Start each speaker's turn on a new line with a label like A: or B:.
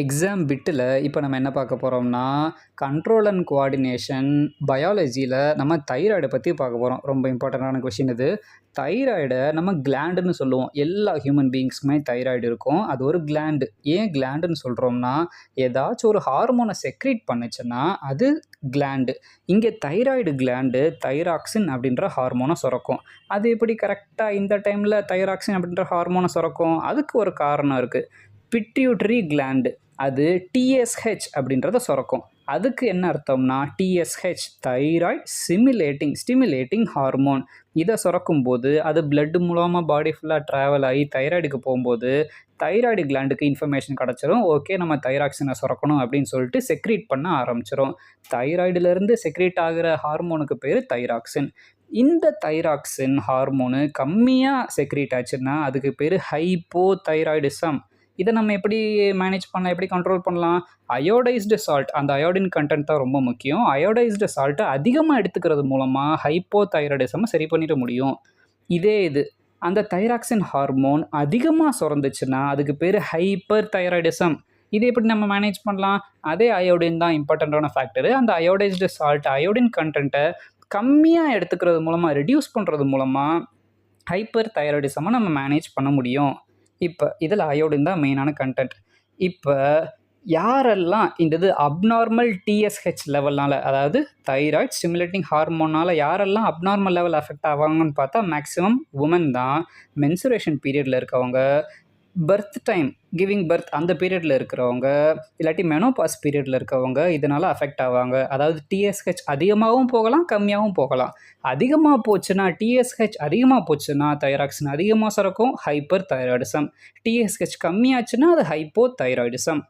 A: Exam பிட்டில் இப்போ நம்ம என்ன பார்க்க போகிறோம்னா கண்ட்ரோல் அண்ட் கோஆர்டினேஷன் பயாலஜியில் நம்ம தைராய்டை பற்றி பார்க்க போகிறோம். ரொம்ப இம்பார்ட்டண்ட்டான கொஷின் இது. தைராய்டை நம்ம கிளாண்டுன்னு சொல்லுவோம். எல்லா ஹியூமன் பீயிங்ஸ்க்குமே தைராய்டு இருக்கும். அது ஒரு கிளாண்டு. ஏன் கிளாண்டுன்னு சொல்கிறோம்னா ஏதாச்சும் ஒரு ஹார்மோனை செக்ரீட் பண்ணுச்சுன்னா அது கிளாண்டு. இங்கே தைராய்டு கிளாண்டு தைராக்சின் அப்படின்ற ஹார்மோனை சுரக்கும். அது எப்படி கரெக்டாக இந்த டைமில் தைராக்சின் அப்படின்ற ஹார்மோனை சுரக்கும்? அதுக்கு ஒரு காரணம் இருக்குது. பிட்யூட்டரி கிளாண்டு அது டிஎஸ்ஹெச் அப்படின்றத சுரக்கும். அதுக்கு என்ன அர்த்தம்னா டிஎஸ்ஹெச் தைராய்ட் ஸ்டிமுலேட்டிங் ஹார்மோன். இதை சுரக்கும் போது அது பிளட் மூலமாக பாடி ஃபுல்லாக ட்ராவல் ஆகி தைராய்டுக்கு போகும்போது தைராய்டு கிளாண்டுக்கு இன்ஃபர்மேஷன் கிடச்சிரும். ஓகே, நம்ம தைராக்சினை சுரக்கணும் அப்படின்னு சொல்லிட்டு செக்ரீட் பண்ண ஆரம்பிச்சிடும். தைராய்டுலேருந்து செக்ரீட் ஆகிற ஹார்மோனுக்கு பேர் தைராக்சின். இந்த தைராக்சின் ஹார்மோனு கம்மியாக செக்ரீட் ஆச்சுன்னா அதுக்கு பேர் ஹைப்போ தைராய்டிசம். இதை நம்ம எப்படி மேனேஜ் பண்ணலாம், எப்படி கண்ட்ரோல் பண்ணலாம்? அயோடைஸ்டு சால்ட், அந்த அயோடின் கண்டென்ட் தான் ரொம்ப முக்கியம். அயோடைஸ்டு சால்ட்டை அதிகமாக எடுத்துக்கிறது மூலமாக ஹைப்போ தைராய்டிசமை சரி பண்ணிட முடியும். இது அந்த தைராக்சின் ஹார்மோன் அதிகமாக சுரந்துச்சுன்னா அதுக்கு பேர் ஹைப்பர் தைராய்டிசம். இது எப்படி நம்ம மேனேஜ் பண்ணலாம்? அதே அயோடின் தான் இம்பார்ட்டண்ட்டான ஃபேக்டரு. அந்த அயோடைஸ்டு சால்ட் அயோடின் கண்டென்ட்டை கம்மியாக எடுத்துக்கிறது மூலமாக, ரெடியூஸ் பண்ணுறது மூலமாக ஹைப்பர் தைராய்டிசமை நம்ம மேனேஜ் பண்ண முடியும். இப்போ இதில் அயோடின் தான் மெயினான கண்டென்ட். இப்போ யாரெல்லாம் இந்த அப்நார்மல் டிஎஸ்ஹெச் லெவல்னால், அதாவது தைராய்ட் ஸ்டிமுலேட்டிங் ஹார்மோனால் யாரெல்லாம் அப்நார்மல் லெவல் அஃபெக்ட் ஆவாங்கன்னு பார்த்தா மேக்ஸிமம் உமன் தான். மென்சுரேஷன் பீரியடில் இருக்கவங்க, பர்த் டைம் கிவிங் பர்த் அந்த பீரியடில் இருக்கிறவங்க, இல்லாட்டி மெனோபாஸ் பீரியடில் இருக்கவங்க இதனால் அஃபெக்ட் ஆவாங்க. அதாவது டிஎஸ்ஹெச் அதிகமாகவும் போகலாம், கம்மியாகவும் போகலாம். அதிகமாக போச்சுன்னா டிஎஸ்ஹெச் அதிகமாக போச்சுன்னா தைராக்சின் அதிகமாக சுரக்கும், ஹைப்பர் தைராய்டிசம். டிஎஸ்ஹெச் கம்மியாச்சுன்னா அது ஹைப்போ தைராய்டிசம்.